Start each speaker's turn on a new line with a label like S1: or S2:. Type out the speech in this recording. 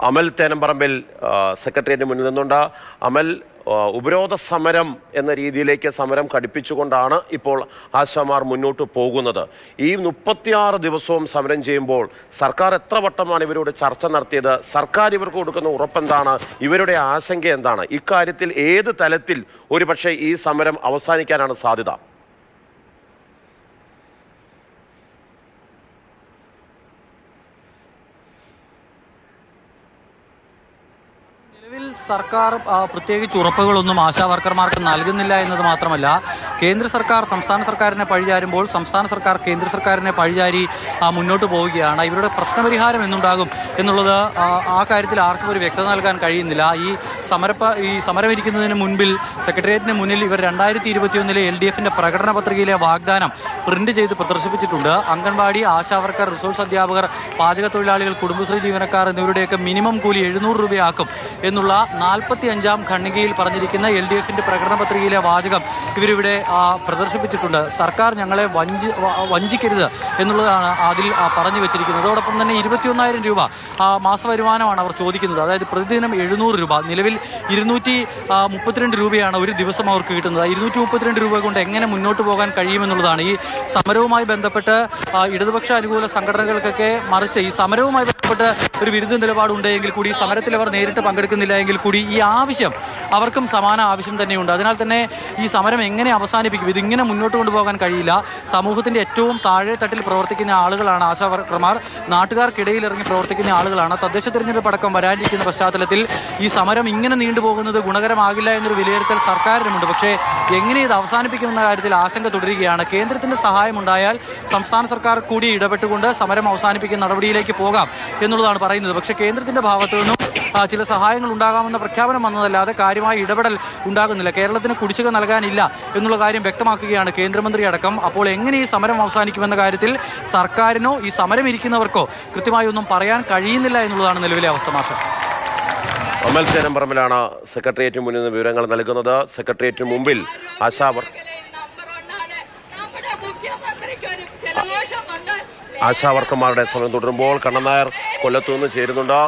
S1: അമൽ തേനമ്പറമ്പിൽ സെക്രട്ടേറിയറ്റിന് മുന്നിൽ നിന്നുണ്ട്. അമൽ, ഉപരോധ സമരം എന്ന രീതിയിലേക്ക് സമരം ഘടിപ്പിച്ചുകൊണ്ടാണ് ഇപ്പോൾ ആശാമാർ മുന്നോട്ട് പോകുന്നത്. ഈ 36 ദിവസവും സമരം ചെയ്യുമ്പോൾ സർക്കാർ എത്ര വട്ടമാണ് ഇവരോട് ചർച്ച നടത്തിയത്? സർക്കാർ ഇവർക്ക് കൊടുക്കുന്ന ഉറപ്പെന്താണ്? ഇവരുടെ ആശങ്ക എന്താണ്? ഇക്കാര്യത്തിൽ ഏത് തലത്തിൽ ഒരുപക്ഷെ ഈ സമരം അവസാനിക്കാനാണ് സാധ്യത?
S2: സർക്കാർ പ്രത്യേകിച്ച് ഉറപ്പുകളൊന്നും ആശാ വർക്കർമാർക്ക് നൽകുന്നില്ല എന്നത് മാത്രമല്ല, കേന്ദ്ര സർക്കാർ സംസ്ഥാന സർക്കാരിനെ പഴിചാരുമ്പോൾ സംസ്ഥാന സർക്കാർ കേന്ദ്ര സർക്കാരിനെ പഴിചാരി മുന്നോട്ട് പോവുകയാണ്. ഇവരുടെ പ്രശ്നപരിഹാരം എന്നുണ്ടാകും എന്നുള്ളത് ആ കാര്യത്തിൽ ആർക്കും ഒരു വ്യക്തത നൽകാൻ കഴിയുന്നില്ല. ഈ സമരമിരിക്കുന്നതിന് മുൻപിൽ സെക്രട്ടേറിയറ്റിന് മുന്നിൽ ഇവർ 2021 LDFിൻ്റെ പ്രകടന പത്രികയിലെ വാഗ്ദാനം പ്രിന്റ് ചെയ്ത് പ്രദർശിപ്പിച്ചിട്ടുണ്ട്. അംഗൻവാടി, ആശാ വർക്കർ, റിസോഴ്സ് അധ്യാപകർ, പാചക തൊഴിലാളികൾ, കുടുംബശ്രീ ജീവനക്കാർ എന്നിവരുടെയൊക്കെ മിനിമം കൂലി 700 രൂപയാക്കും എന്നുള്ള 45ാം ഖണ്ഡികയിൽ പറഞ്ഞിരിക്കുന്ന LDFിൻ്റെ പ്രകടന പത്രികയിലെ വാചകം ഇവരിവിടെ പ്രദർശിപ്പിച്ചിട്ടുണ്ട്. സർക്കാർ ഞങ്ങളെ വഞ്ചിക്കരുത് എന്നുള്ളതാണ് അതിൽ പറഞ്ഞു വെച്ചിരിക്കുന്നത്. അതോടൊപ്പം തന്നെ 21,000 രൂപ മാസവരുമാനമാണ് അവർ ചോദിക്കുന്നത്. അതായത് പ്രതിദിനം 700 രൂപ. നിലവിൽ 232 രൂപയാണ് ഒരു ദിവസം അവർക്ക് കിട്ടുന്നത്. 232 രൂപ കൊണ്ട് എങ്ങനെ മുന്നോട്ട് പോകാൻ കഴിയുമെന്നുള്ളതാണ് ഈ സമരവുമായി ബന്ധപ്പെട്ട് ഇടതുപക്ഷ അനുകൂല സംഘടനകൾക്കൊക്കെ മറിച്ച് ഈ സമരവുമായി ബന്ധപ്പെട്ട് ഒരു വിരുദ്ധ നിലപാടുണ്ടെങ്കിൽ കൂടി സമരത്തിൽ അവർ നേരിട്ട് പങ്കെടുക്കുന്നില്ല എങ്കിൽ കൂടി ഈ ആവശ്യം അവർക്കും സമാന ആവശ്യം തന്നെയുണ്ട്. അതിനാൽ തന്നെ ഈ സമരം എങ്ങനെ അവസാനിപ്പിക്കും? ഇതിങ്ങനെ മുന്നോട്ട് കൊണ്ടുപോകാൻ കഴിയില്ല. സമൂഹത്തിൻ്റെ ഏറ്റവും താഴെ തട്ടിൽ പ്രവർത്തിക്കുന്ന ആളുകളാണ് ആശാ വർക്കർമാർ. നാട്ടുകാർക്കിടയിൽ ഇറങ്ങി പ്രവർത്തിക്കുന്ന ആളുകളാണ്. തദ്ദേശ തിരഞ്ഞെടുപ്പ് അടക്കം വരാനിരിക്കുന്ന പശ്ചാത്തലത്തിൽ ഈ സമരം ഇങ്ങനെ നീണ്ടുപോകുന്നത് ഗുണകരമാകില്ല എന്നൊരു വിലയിരുത്തൽ സർക്കാരിനുമുണ്ട്. പക്ഷേ എങ്ങനെ ഇത് അവസാനിപ്പിക്കുമെന്ന കാര്യത്തിൽ ആശങ്ക തുടരുകയാണ്. കേന്ദ്രത്തിൻ്റെ സഹായമുണ്ടായാൽ സംസ്ഥാന സർക്കാർ കൂടി ഇടപെട്ടുകൊണ്ട് സമരം അവസാനിപ്പിക്കുന്ന നടപടിയിലേക്ക് പോകാം എന്നുള്ളതാണ് പറയുന്നത്. പക്ഷേ കേന്ദ്രത്തിൻ്റെ ഭാഗത്തു നിന്നും ചില സഹായങ്ങൾ ഉണ്ടാകാമെന്ന പ്രഖ്യാപനം വന്നതല്ലാതെ കാര്യമായ ഇടപെടൽ ഉണ്ടാകുന്നില്ല. കേരളത്തിന് കുടിശ്ശിക നൽകാനില്ല എന്നുള്ള കാര്യം വ്യക്തമാക്കുകയാണ് കേന്ദ്രമന്ത്രി അടക്കം. അപ്പോൾ എങ്ങനെ ഈ സമരം അവസാനിക്കുമെന്ന കാര്യത്തിൽ സർക്കാരിനോ ഈ സമരം ഇരിക്കുന്നവർക്കോ കൃത്യമായി ഒന്നും പറയാൻ കഴിയുന്നില്ല എന്നുള്ളതാണ് നിലവിലെ അവസ്ഥ. മാഷ
S1: അമൽ തേനമ്പറമ്പിലാണ് സെക്രട്ടേറിയറ്റിന് മുന്നിൽ നിന്ന് വിവരങ്ങൾ നൽകുന്നത്. സെക്രട്ടേറിയറ്റിന് മുമ്പിൽ ആശാ വർക്കർമാരുടെ സമരം തുടരുമ്പോൾ കണ്ണൻ നായർ കൊല്ലത്തുനിന്ന് ചേരുന്നുണ്ട്.